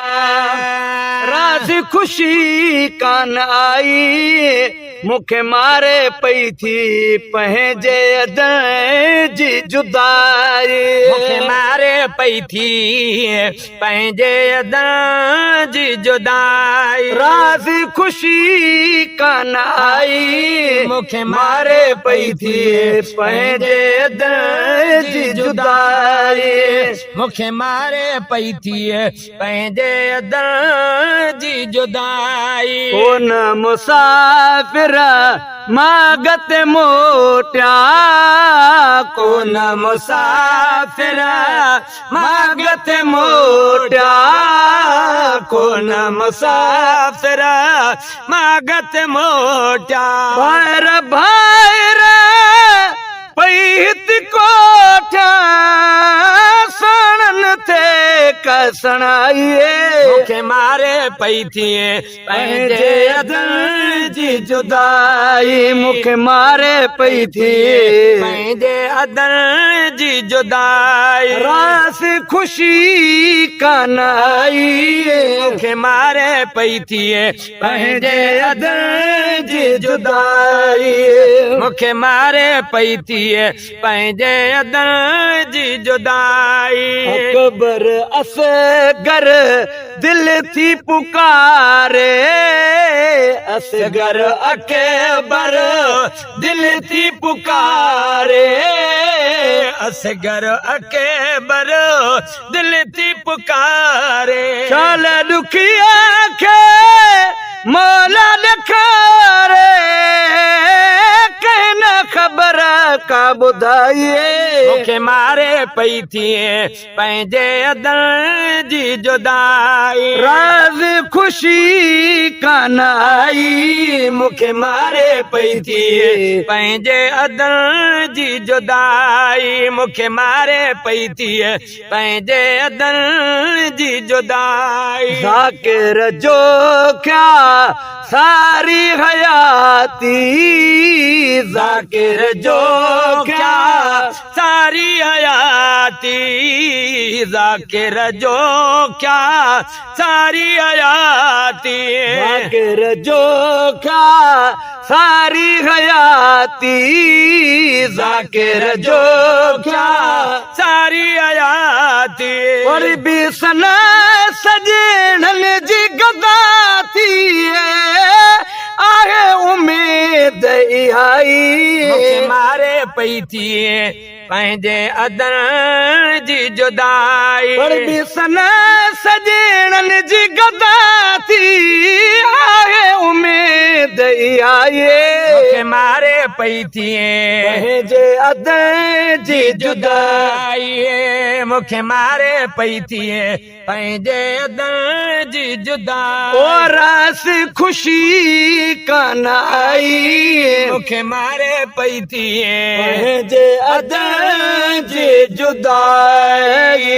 राज़ खुशी कान आई मूंखे मारे पई थी पंहिंजे अदन जी जुदाई मूंखे मारे पई थी पंहिंजे अदन जी जुदाई राज़ खुशी कान आई मूंखे मारे पई थी पंहिंजे अदन जी जुदाई मूंखे मारे पई थी पंहिंजे अदन जी जुदाई कोन मुसाफ़िर मागत मोटिया कोन मुसाफ़िर मागत मोटिया कोन मुसाफ़िर मागत मोटिया ॿाहिर ॿाहिर पई कोठा सणन थे कसण मूंखे मारे पई थी पंहिंजे अदन जी जुदाई मूंखे मारे पई थी पंहिंजे अदन जी जुदाई रास खुशी कान आई मूंखे मारे पई थी पंहिंजे अदन जी जुदाई मूंखे मारे पई थी पंहिंजे अदन जी जुदाई अकबर असगर दिल थी पुकारे असगर अकबर दिल थी पुकारे असगर अकबर दिल थी पुकारे चाल दुखिया खे मौला ॾेखारे कंहिं न ख़बर का ॿुधाइए मूंखे मारे पई थी पंहिंजे अदन जी जुदाई राज़ खुशी कान आई मूंखे मारे पई थी पंहिंजे अदन जी जुदाई मूंखे मारे पई थी पंहिंजे अदन जी जुदाई ज़ाकिर जो क्या सारी हयाती ज़ाकिर जो क्या सारी हयाती ज़ाकिर जो क्या सारी हयाती ज़ाकिर जो क्या सारी हयाती ज़ाकिर जो क्या सारी हयाती वरी बि सना सजणन जी गदा थी आहे उमेद इहाई मूंखे मारे पई थी पंहिंजे अदन जी जुदाई वरी बि सना सजणन जी गदा थी आहे उमेद इहाई मूंखे मारे पई थी पंहिंजे अदन जी जुदाई मूंखे मारे पई थी पंहिंजे अदन जी जुदाई ओ रास खुशी कान आई मूंखे मारे पई थी पंहिंजे अदन जी जुदाई